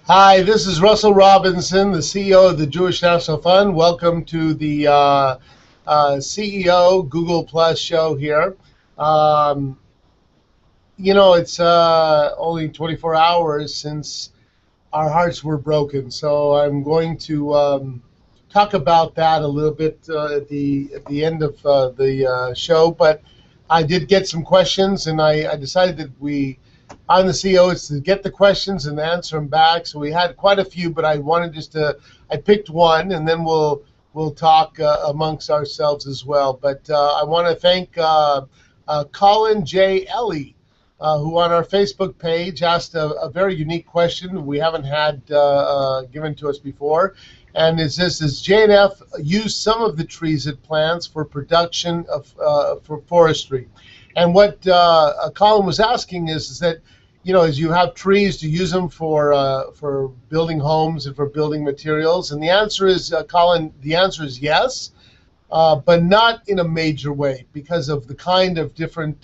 Hi, this is Russell Robinson, the CEO of the Jewish National Fund. Welcome to the CEO Google Plus show here. Um, it's only 24 hours since our hearts were broken, so I'm going to talk about that a little bit at the end of the show. But I did get some questions, and I decided that I'm the CEO, is to get the questions and answer them back. So we had quite a few, but I wanted I picked one, and then we'll talk amongst ourselves as well. But I want to thank Colin J. Ellie, who on our Facebook page asked a very unique question we haven't had given to us before. And it says, does JNF use some of the trees it plants for production of for forestry? And what Colin was asking is that, as you have trees, to use them for building homes and for building materials. And the answer is, Colin, the answer is yes. But not in a major way because of the kind of different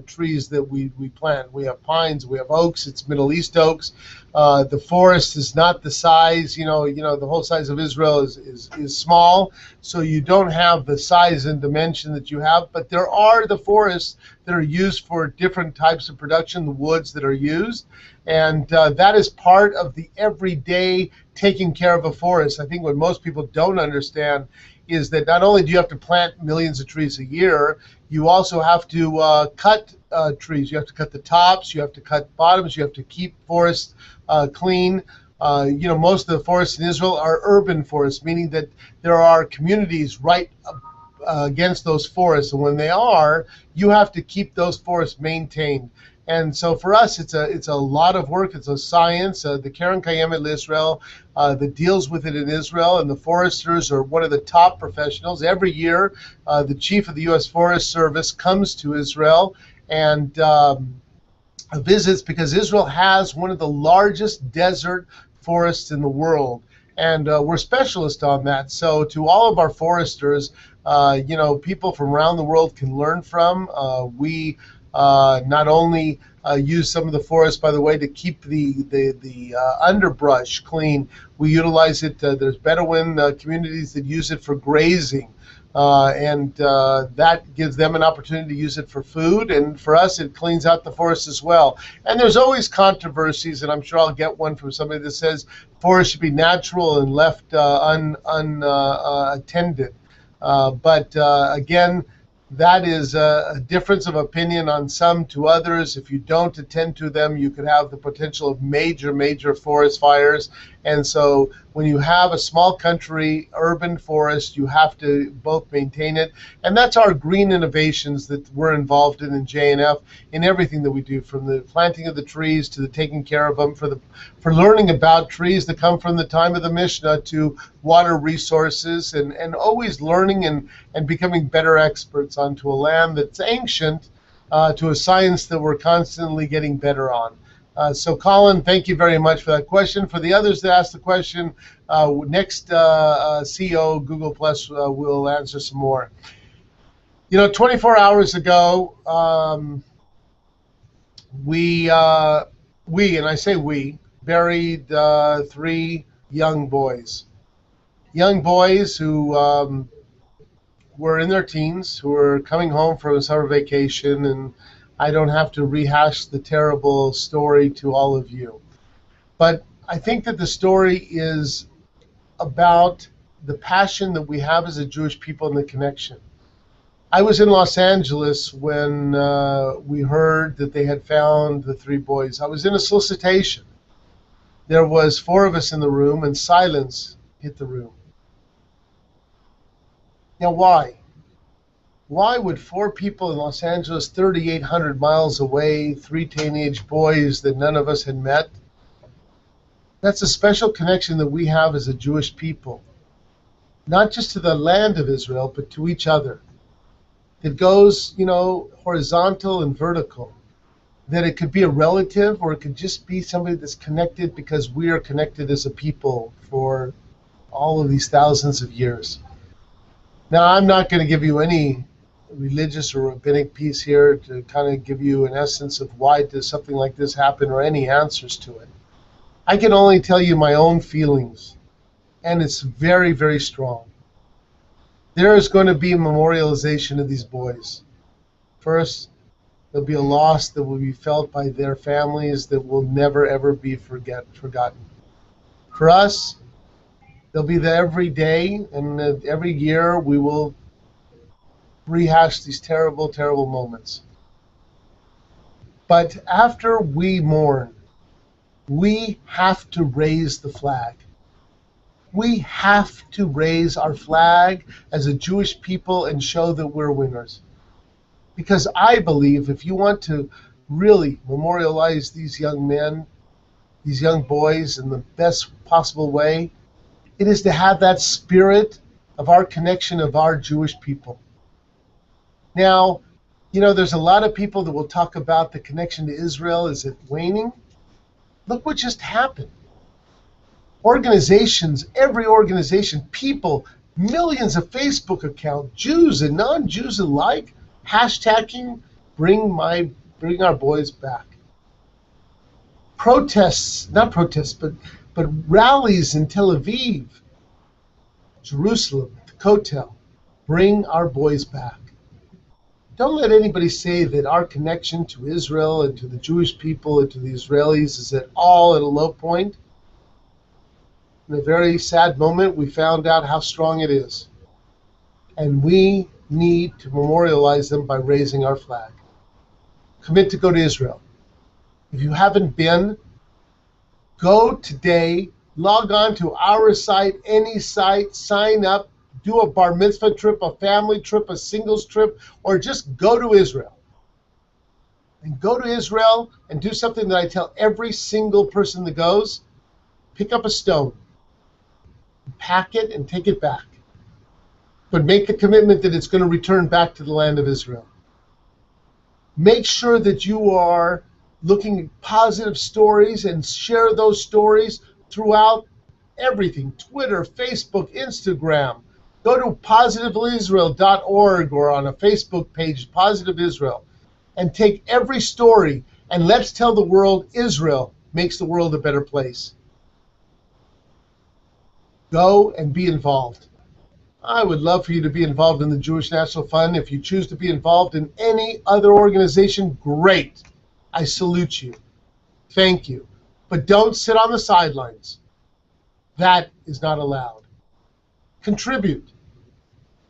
trees that we plant. We have pines, we have oaks. It's Middle East oaks. The forest is not the size. The whole size of Israel is small, so you don't have the size and dimension that you have. But there are the forests that are used for different types of production, the woods that are used, and that is part of the everyday taking care of a forest. I think what most people don't understand is that not only do you have to plant millions of trees a year, you also have to cut trees. You have to cut the tops, you have to cut bottoms, you have to keep forests clean. Most of the forests in Israel are urban forests, meaning that there are communities right against those forests, and when they are, you have to keep those forests maintained. And so for us, it's a lot of work. It's a science. The Karen Kayemet Israel that deals with it in Israel, and the foresters are one of the top professionals. Every year, the chief of the U.S. Forest Service comes to Israel and visits, because Israel has one of the largest desert forests in the world. And we're specialists on that. So to all of our foresters, people from around the world can learn from. We not only use some of the forest, by the way, to keep the underbrush clean. We utilize it. There's Bedouin communities that use it for grazing, and that gives them an opportunity to use it for food. And for us, it cleans out the forest as well. And there's always controversies, and I'm sure I'll get one from somebody that says forests should be natural and left unattended. But again, that is a difference of opinion on some to others. If you don't attend to them, you could have the potential of major forest fires. And so when you have a small country urban forest, you have to both maintain it. And that's our green innovations that we're involved in JNF, in everything that we do, from the planting of the trees to the taking care of them, for learning about trees that come from the time of the Mishnah, to water resources, and always learning and becoming better experts onto a land that's ancient, to a science that we're constantly getting better on. So Colin, thank you very much for that question. For the others that asked the question, next CEO Google Plus will answer some more. 24 hours ago, we, and I say we, buried 3 young boys. Young boys who were in their teens, who were coming home from a summer vacation, and I don't have to rehash the terrible story to all of you. But I think that the story is about the passion that we have as a Jewish people and the connection. I was in Los Angeles when we heard that they had found the 3 boys. I was in a solicitation. There was 4 of us in the room, and silence hit the room. Now, why? Why would 4 people in Los Angeles, 3,800 miles away, 3 teenage boys that none of us had met? That's a special connection that we have as a Jewish people, not just to the land of Israel, but to each other. It goes, horizontal and vertical. That it could be a relative, or it could just be somebody that's connected because we are connected as a people for all of these thousands of years. Now, I'm not going to give you any religious or rabbinic piece here to kind of give you an essence of why does something like this happen, or any answers to it. I can only tell you my own feelings, and it's very, very strong. There is going to be a memorialization of these boys. First, there'll be a loss that will be felt by their families that will never, ever be forgotten. For us, they'll be there every day, and every year we will rehash these terrible, terrible moments. But after we mourn, we have to raise the flag. We have to raise our flag as a Jewish people and show that we're winners. Because I believe if you want to really memorialize these young men, these young boys in the best possible way, it is to have that spirit of our connection of our Jewish people. Now, there's a lot of people that will talk about the connection to Israel. Is it waning? Look what just happened. Organizations, every organization, people, millions of Facebook accounts, Jews and non-Jews alike, hashtagging bring our boys back. Protests, not protests, but rallies in Tel Aviv, Jerusalem, the Kotel, bring our boys back. Don't let anybody say that our connection to Israel and to the Jewish people and to the Israelis is at all at a low point. In a very sad moment, we found out how strong it is. And we need to memorialize them by raising our flag. Commit to go to Israel. If you haven't been, go today, log on to our site, any site, sign up, do a bar mitzvah trip, a family trip, a singles trip, or just go to Israel. And go to Israel and do something that I tell every single person that goes. Pick up a stone, pack it, and take it back. But make the commitment that it's going to return back to the land of Israel. Make sure that you are looking at positive stories and share those stories throughout everything. Twitter, Facebook, Instagram. Go to positiveisrael.org or on a Facebook page, Positive Israel, and take every story and let's tell the world Israel makes the world a better place. Go and be involved. I would love for you to be involved in the Jewish National Fund. If you choose to be involved in any other organization, great. I salute you. Thank you. But don't sit on the sidelines. That is not allowed. Contribute.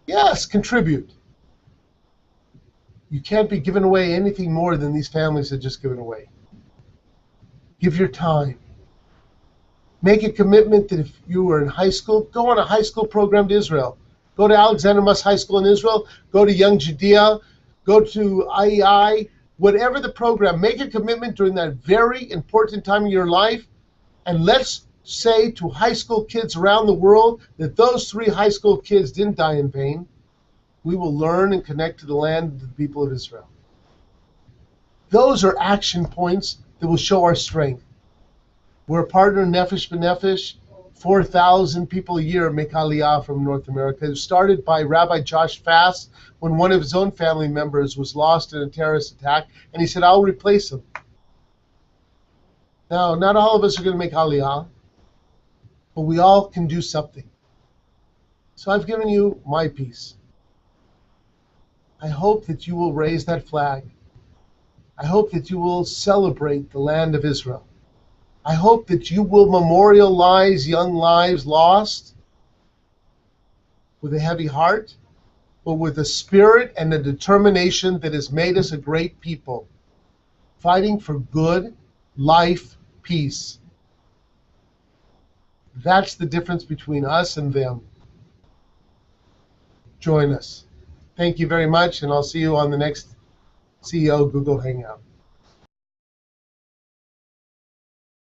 Yes, contribute. You can't be giving away anything more than these families have just given away. Give your time. Make a commitment that if you were in high school, go on a high school program to Israel. Go to Alexander Muss High School in Israel. Go to Young Judea. Go to IEI. Whatever the program, make a commitment during that very important time of your life. And let's say to high school kids around the world that those 3 high school kids didn't die in vain. We will learn and connect to the land of the people of Israel. Those are action points that will show our strength. We're a partner in Nefesh B'Nefesh. 4,000 people a year make Aliyah from North America. It was started by Rabbi Josh Fass when one of his own family members was lost in a terrorist attack, and he said, I'll replace him. Now, not all of us are going to make Aliyah, but we all can do something. So I've given you my piece. I hope that you will raise that flag. I hope that you will celebrate the land of Israel. I hope that you will memorialize young lives lost with a heavy heart, but with a spirit and a determination that has made us a great people, fighting for good, life, peace. That's the difference between us and them. Join us. Thank you very much, and I'll see you on the next CEO Google Hangout.